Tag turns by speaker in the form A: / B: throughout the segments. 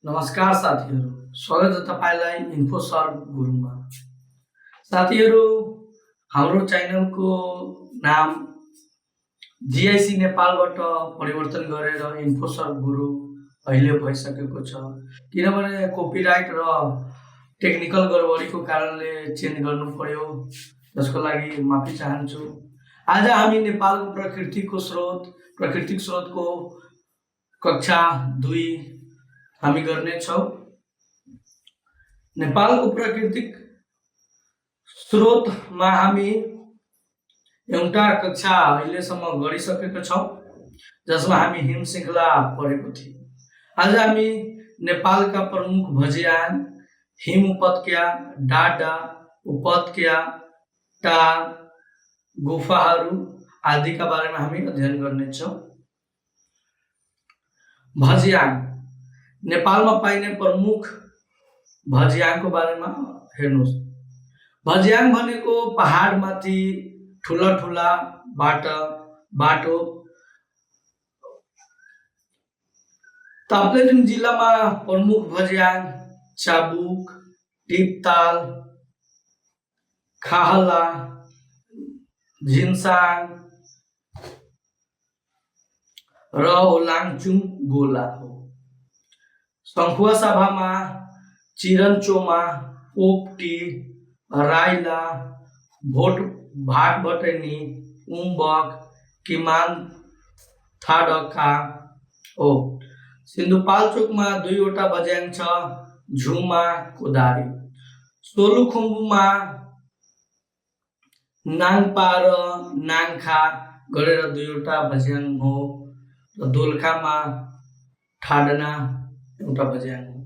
A: नमस्कार साथीहरू, स्वागत छ तपाईँलाई इन्फोसर्भ गुरुङमा। साथीहरू, हाम्रो च्यानलको नाम जिआइसी नेपालबाट परिवर्तन गरेर इन्फोसर्भ गुरु अहिले भइसकेको छ, किनभने कपिराइट र टेक्निकल गडबडीको कारणले चेन्ज गर्नु पर्यो, जसको लागि माफी चाहन्छु। आज हामी नेपालको प्राकृतिक स्रोतको कक्षा 2 हामी गर्नेछौँ। नेपालको प्राकृतिक स्रोतमा हामी एउटा कक्षा अहिलेसम्म गरिसकेका छौँ, जसमा हामी हिम श्रृङ्खला पढेको थियौँ। आज हामी नेपालका प्रमुख भज्याङ, हिम उपत्यका, डाँडा उपत्यका, टार, गुफाहरू आदिका बारेमा हामी अध्ययन गर्नेछौँ। भज्याङ, नेपालमा पाइने प्रमुख भज्याङको बारेमा हेर्नुहोस्। भज्याङ भनेको पहाडमाथि ठुला बाटो। ताप्लेजुङ जिल्लामा प्रमुख भज्याङ चाबुक, टिपताल, खाहला, झिन्साङ र ओलाङचुङ गोला हो। सङ्खुवासभामा चिरन्चोमा, पोपटी, राइला, भाटबटनी, उम्बक, किमानथाडका हो। सिन्धुपाल्चोकमा 2वटा भज्याङ छ, झुमा, कोदारी। सोलुखुम्बुमा नाङपा र नाङखा गरेर 2वटा भज्याङ हो र दोलखामा ठाडना एउटा भज्याङ हो।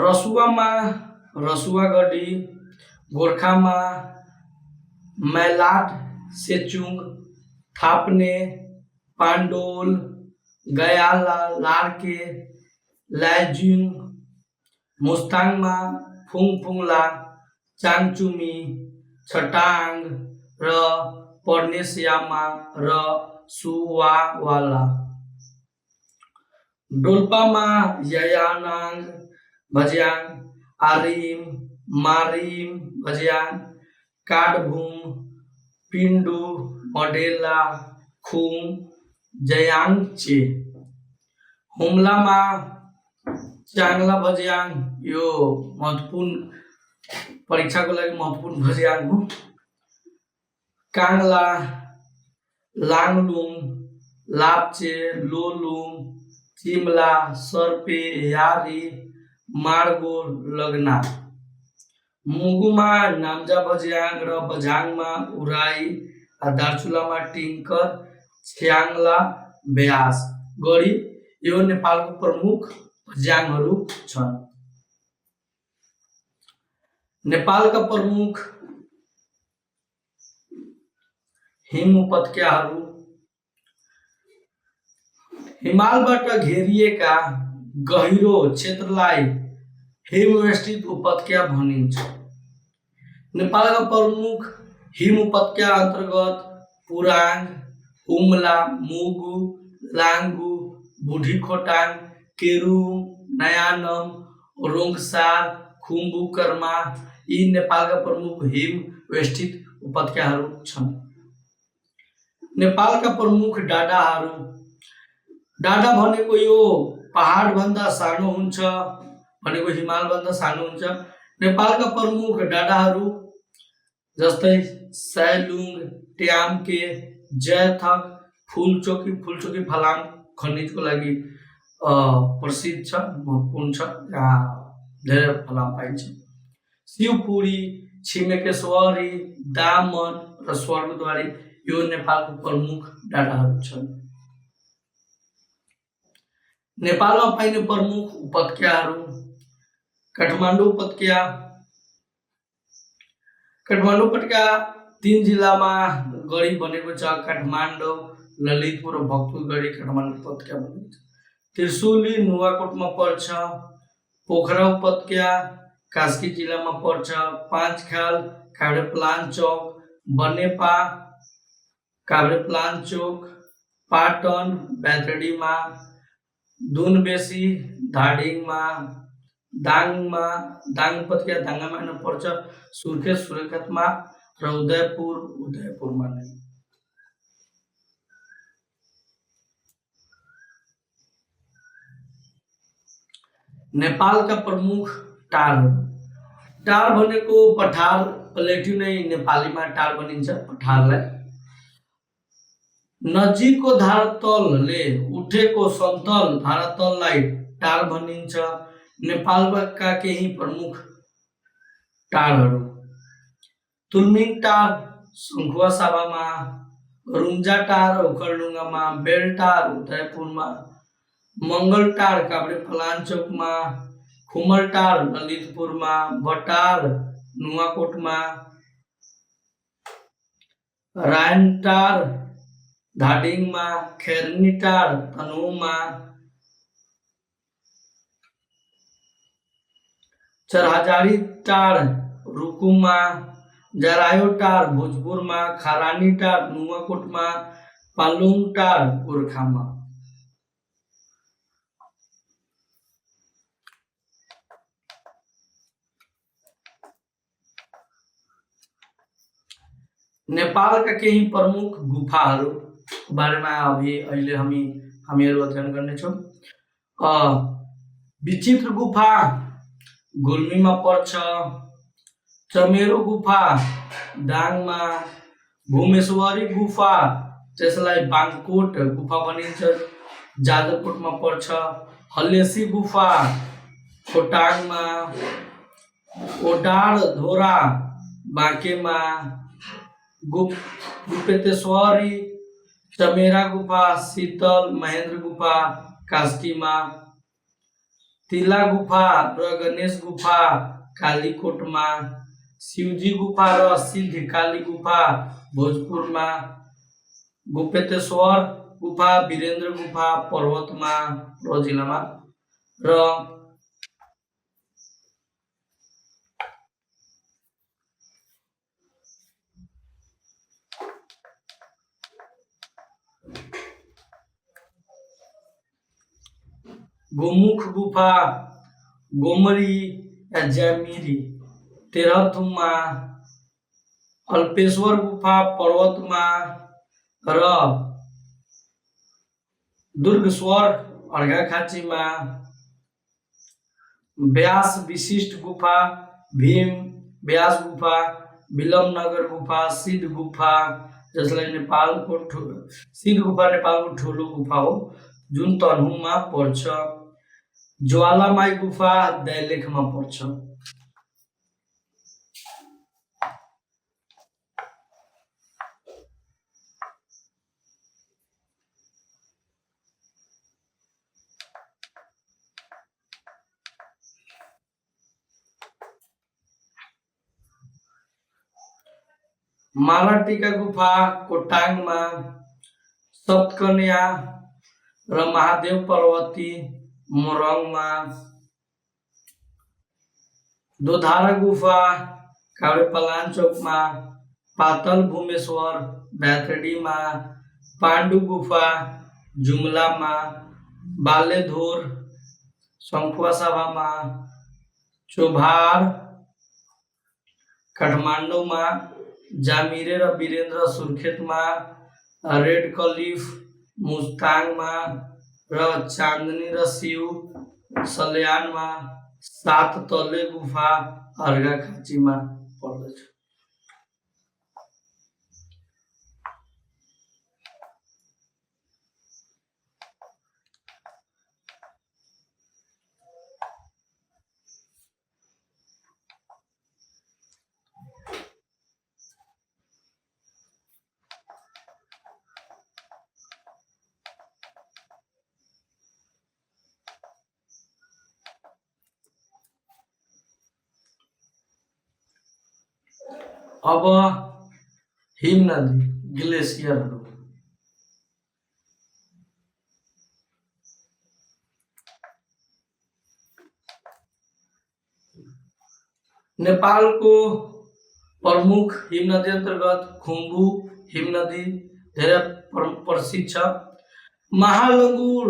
A: रसुवामा रसुवागढी, गोर्खामा मैलाट, सेचुङ, थाप्ने, पाण्डोल, गयाला, लार्के, लाइजुङ, मुस्ताङमा फुङफुङला, चाङचुमी, छटाङ र पर्नेसियामा र सुवावाला। डोल्पामा यायानाङ भज्याङ, आरिम, मारिम भज्याङ, काडभुङ, पिण्डु, मडेला, खुङ, जयाङचे। हुम्लामा च्याङ्ला भज्याङ, यो महत्त्वपूर्ण परीक्षाको लागि महत्त्वपूर्ण भज्याङ हो। काङ्ला, लाङलुङ, लाप्चे, लोलुङ, चिम्ला, सर्पे, यारी, मार्गो, लगना। मुगुमा नाम्जा भज्याङ र बझाङमा उराई, दार्चुलामा टिङ्कर, छ्याङ्ला, ब्यास गढी। यो नेपालको प्रमुख भज्याङहरू छन्। नेपालका प्रमुख हिम उपत्यकाहरू। हिमालबाट घेरिएका गहिरो क्षेत्रलाई हिमवेष्टित उपत्यका भनिन्छ। नेपालका प्रमुख हिम उपत्यका अन्तर्गत पुराङ, हुम्ला, मुगु, लाङ्गु, बुढीखोटाङ, केरुङ, नयानम, रोङसार, खुम्बुकर्मा यी नेपालका प्रमुख हिम वेष्टित उपत्यकाहरू छन्। नेपालका प्रमुख डाँडाहरू। डाँडा भनेको यो पहाडभन्दा सानो हुन्छ, भनेको हिमालभन्दा सानो हुन्छ। नेपालका प्रमुख डाँडाहरू जस्तै सैलुङ, ट्याम्के, जयथक, फुलचोकी फलाम खनिजको लागि प्रसिद्ध छ, महत्त्वपूर्ण छ, यहाँ धेरै फलाम पाइन्छ। शिवपुरी, छिमेकेश्वरी, दामन र स्वर्गद्वारी यो नेपालको प्रमुख डाँडाहरू छन्। नेपालमा पाइने प्रमुख उपत्यकाहरू। काठमाडौँ उपत्यका। काठमाडौँ उपत्यका 3 जिल्लामा गढी बनेको छ। काठमाडौँ, ललितपुर र भक्तपुर गढी काठमाडौँ उपत्यका बनेको छ। त्रिशुली नुवाकोटमा पर्छ। पोखरा उपत्यका कास्की जिल्लामा पर्छ। पाँचखाल काभ्रेपलाञ्चोक बनेपा काभ्रेपलाञ्चोक पाटन बैतडीमा दुनबेसी धादिङमा दाङमा दाङ उपत्यका दाङमा पर्छ। सुर्खेत सुर्खेतमा र उदयपुर उदयपुरमा नै। नेपालका प्रमुख टारहरू। टार भनेको पठार प्लेट्यु नै नेपालीमा टार भनिन्छ पठारलाई। नजिकको धारातलले उठेको समतल धारातललाई टार भनिन्छ। नेपालका केही प्रमुख टारहरू। तुलमिङ टार सङ्खुवासभामा, रुम्जा टार ओखलढुङ्गामा, बेलटार उदयपुरमा, मङ्गलटार काभ्रेपलाञ्चोकमा, खुमलटार ललितपुरमा, बटार नुवाकोटमा, रायनटार धादिङमा, खेर्नीटार तनहुँमा, चरहजारी टार रुकुममा, जरायो टार भोजपुरमा, खरानी टार नुवाकोटमा, पालुङ टार गोर्खामा। नेपालका केही प्रमुख गुफाहरू बारेमा अहिले हामीहरू अध्ययन गर्नेछौँ। विचित्र गुफा गुल्मीमा पर्छ। चमेरो गुफा दाङमा, भूमेश्वरी गुफा त्यसलाई बाङकोट गुफा भनिन्छ जाजरकोटमा पर्छ। हलेसी गुफा खोटाङमा, ओडार धोरा बाँकेमा, गुप्तेश्वरी चमेरा गुफा शीतल महेन्द्र गुफा कास्कीमा, तिला गुफा र गणेश गुफा कालीकोटमा, शिवजी गुफा र सिद्धकाली गुफा भोजपुरमा, गुप्तेश्वर गुफा वीरेन्द्र गुफा पर्वतमा जिल्लामा र गोमुख गुफा गोमरी या ज्यामिरी तेह्रथुममा, अल्पेश्वर गुफा पर्वतमा र दुर्गेश्वर अर्घाखाँचीमा, व्यास विशिष्ट गुफा भीम व्यास गुफा विलमनगर गुफा सिद्ध गुफा जसलाई सिद्ध गुफा नेपालको ठुलो गुफा हो जुन तनहुँमा पर्छ। ज्वालामाई गुफा दैलेखमा पर्छ। मालाटिका गुफा कोटाङमा, सप्तकन्या र महादेव पर्वती मोरङमा, दोधारा गुफा काभ्रेपलाञ्चोकमा, पातल भूमेश्वर बैतडीमा, पाण्डु गुफा जुम्लामा, बालेधोर सङ्खुवासभामा, चोभार काठमाडौँमा, जामिरे र वीरेन्द्र सुर्खेतमा, रेड कलिफ मुस्ताङमा र चाँदनी र शिव सल्यानमा, सात तले गुफा अर्घाखाँचीमा पर्दछ। अब हिम नदी ग्लेसियरहरू। नेपालको प्रमुख हिमनदी अन्तर्गत खुम्बु हिमनदी धेरै प्रसिद्ध छ। महालङ्गुर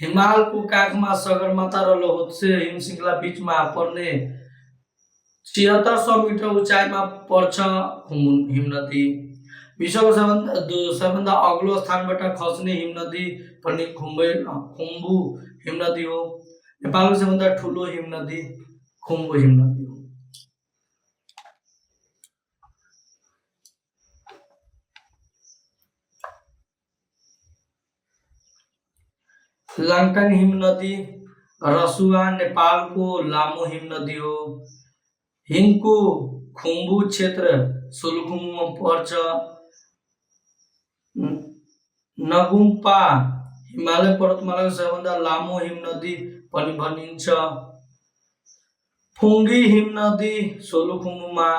A: हिमालको काखमा सगरमाथा र लोहोत्से हिमशृङ्खला बीचमा पर्ने 7600 मिटर उचाइमा पर्छ खुम्बु हिमनदी। विश्वको सबैभन्दा अग्लो स्थानबाट खस्ने हिमनदी पनि खुम्बु हिमनदी हो। नेपालको सबैभन्दा ठुलो हिमनदी खुम्बु हिमनदी हो। लाङटाङ हिमनदी रसुवा नेपालको लामो हिमनदी हो। हिङको खुम्बु क्षेत्र सोलुखुम्बुमा पर्छ। नगुम्पा हिमालय पर्वतमालाको सबैभन्दा लामो हिमनदी पनि भनिन्छ। फुङ्गी हिमनदी सोलुखुम्बुमा,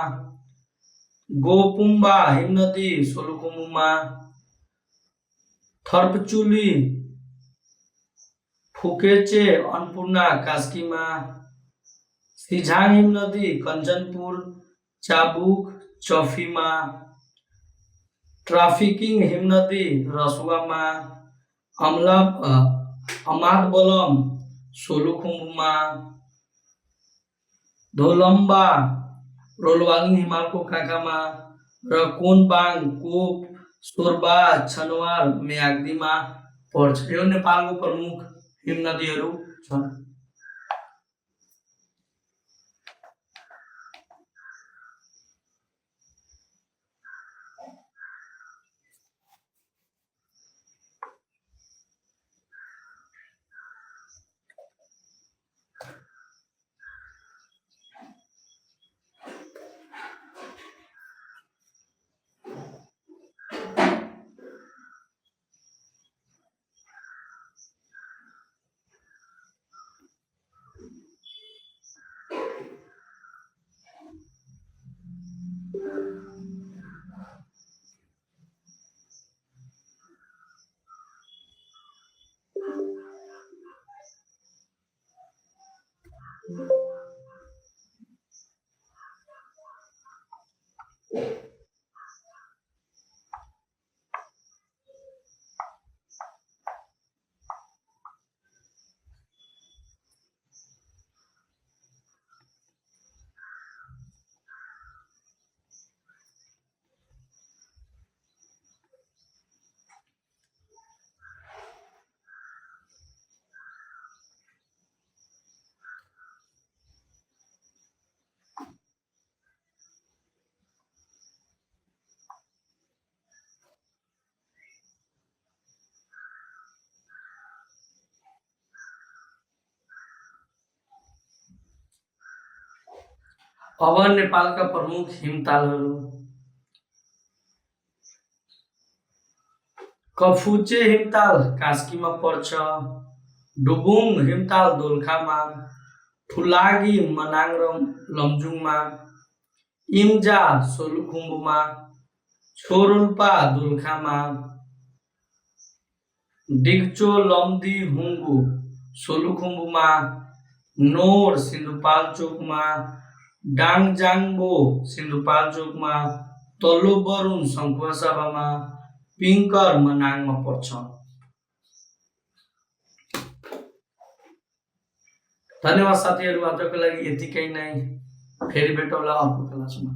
A: गोपुम्बा हिमनदी सोलुखुम्बुमा, थर्पचुली फुकेचे अन्नपूर्णा कास्कीमा, सिझाङ हिमनदी कञ्चनपुर चाबुक चफीमा, ट्राफिकिङ हिमनदी रसुवामा, अमादबलम सोलुखुम्बुमा, धोलम्बा रोलवालिङ हिमालको काखमा र कोनबाङ कोप सोरबा छनवार म्याग्दीमा पर्छ। यो नेपालको प्रमुख हिमनदीहरू छन्। अब नेपालका प्रमुख हिमतालहरू। कफुचे हिमताल कास्कीमा पर्छ। डुबुङ हिमताल दोलखामा, ठुलागी मनाङ र लमजुङमा, इम्जा सोलुखुम्बुमा, छोरोल्पा दोलखामा, डिग्चो लम्दी हुङ्गु सोलुखुम्बुमा, नोर सिन्धुपाल्चोकमा, डाङजाङ्बो सिन्धुपाल्चोकमा, तल्लो बरुण सङ्खुवासभामा, पिङ्कर मनाङमा पर्छ। धन्यवाद साथीहरू, आजको लागि यतिकै नै। फेरि भेटौँला अर्को क्लासमा।